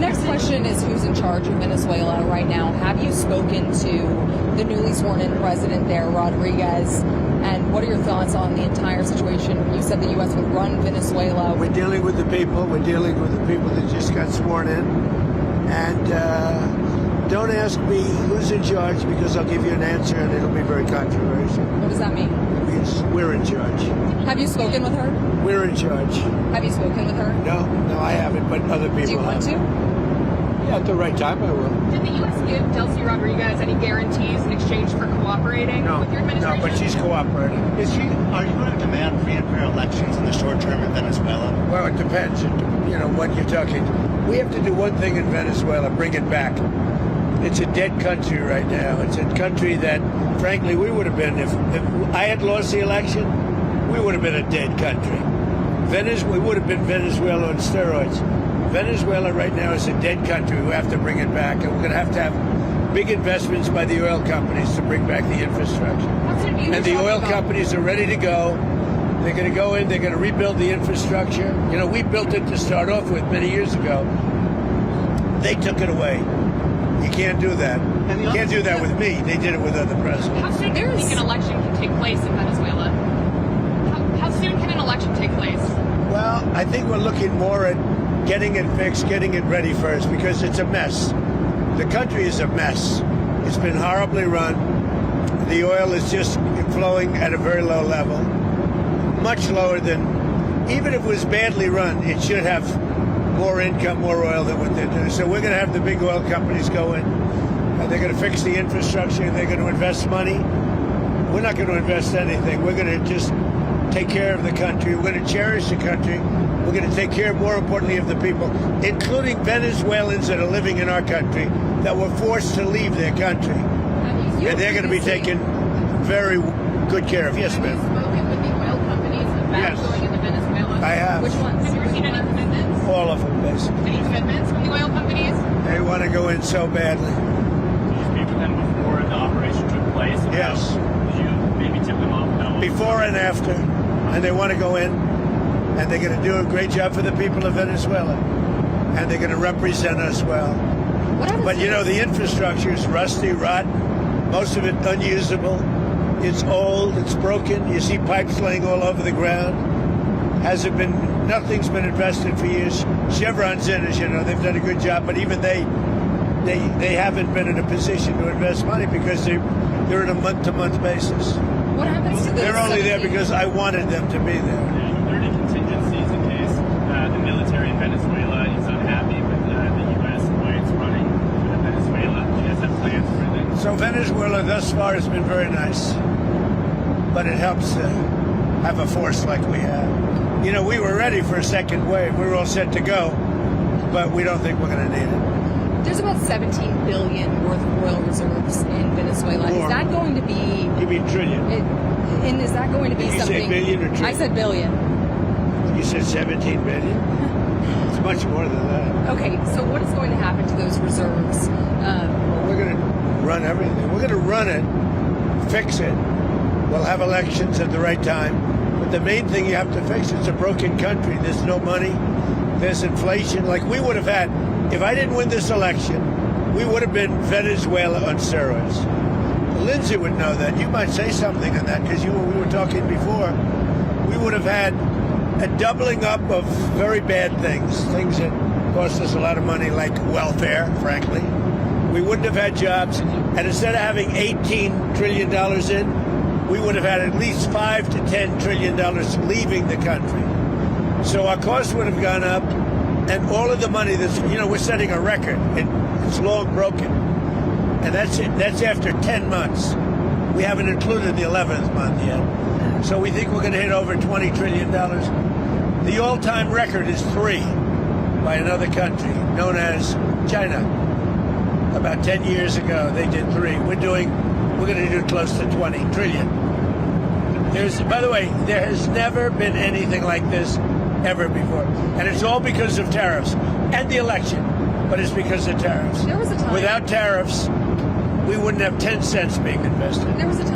next question is who's in charge of Venezuela right now? Have you spoken to the newly sworn-in president there, Rodriguez? And what are your thoughts on the entire situation? You said the U.S. would run Venezuela. We're dealing with the people. We're dealing with the people that just got sworn in. And don't ask me who's in charge, because I'll give you an answer and it'll be very controversial. What does that mean? Yes, we're in charge. Have you spoken with her? We're in charge. Have you spoken with her? No, I haven't, but other people have. Do you want to? Yeah, at the right time I will. Did the U.S. give Delcy Rodriguez any guarantees in exchange for cooperating with your administration? No, but she's cooperating. Are you going to demand free and fair elections in the short term in Venezuela? Well, it depends, what you're talking. We have to do one thing in Venezuela, bring it back. It's a dead country right now. It's a country that, frankly, we would have been, if I had lost the election, we would have been a dead country. We would have been Venezuela on steroids. Venezuela right now is a dead country. We have to bring it back, and we're going to have big investments by the oil companies to bring back the infrastructure. And the oil companies are ready to go. They're going to go in, they're going to rebuild the infrastructure. We built it to start off with many years ago. They took it away. You can't do that. You can't do that with me. They did it with other presidents. How soon do you think an election can take place in Venezuela? How soon can an election take place? Well, I think we're looking more at getting it fixed, getting it ready first, because it's a mess. The country is a mess. It's been horribly run. The oil is just flowing at a very low level, much lower than, even if it was badly run, it should have more income, more oil than what they're doing. So we're going to have the big oil companies go in, and they're going to fix the infrastructure, and they're going to invest money. We're not going to invest anything. We're going to just take care of the country. We're going to cherish the country. We're going to take care, more importantly, of the people, including Venezuelans that are living in our country that were forced to leave their country. And they're going to be taken very good care of. Yes, ma'am. Have you spoken with the oil companies about going into Venezuela? I have. Which ones? Have you received any commitments? All of them, basically. Any commitments from the oil companies? They want to go in so badly. Did you speak with them before the operation took place? Yes. Did you maybe tip them off? Before and after. And they want to go in, and they're going to do a great job for the people of Venezuela. And they're going to represent us well. But, the infrastructure is rusty, rotten, most of it unusable. It's old, it's broken. You see pipes laying all over the ground. Nothing's been invested for years. Chevron's in, as you know, they've done a good job, but even they haven't been in a position to invest money because they're on a month-to-month basis. What happens to They're only there because I wanted them to be there. Are there any contingencies in case the military in Venezuela is unhappy with the U.S. and the way it's running Venezuela? Do you guys have plans for that? So Venezuela thus far has been very nice, but it helps to have a force like we have. We were ready for a second wave. We were all set to go, but we don't think we're going to need it. There's about $17 billion worth of oil reserves in Venezuela. More. Is that going to be... You mean trillion? And is that going to be Did you something... say billion or trillion? I said billion. You said 17 billion? It's much more than that. Okay, so what is going to happen to those reserves? Well, we're going to run everything. We're going to run it, fix it. We'll have elections at the right time. But the main thing you have to fix, it's a broken country. There's no money. There's inflation. Like we would have had, if I didn't win this election, we would have been Venezuela on steroids. Lindsay would know that. You might say something on that because we were talking before. We would have had a doubling up of very bad things that cost us a lot of money, like welfare, frankly. We wouldn't have had jobs. And instead of having $18 trillion in, we would have had at least $5 to $10 trillion leaving the country. So our costs would have gone up, and all of the money we're setting a record. It's long broken. And that's it. That's after 10 months. We haven't included the 11th month yet. So we think we're going to hit over $20 trillion. The all-time record is 3 by another country known as China. About 10 years ago, they did 3. We're going to do close to 20 trillion. By the way, there has never been anything like this ever before. And it's all because of tariffs and the election, but it's because of tariffs. There was a time. Without tariffs, we wouldn't have 10 cents being invested. There was a time.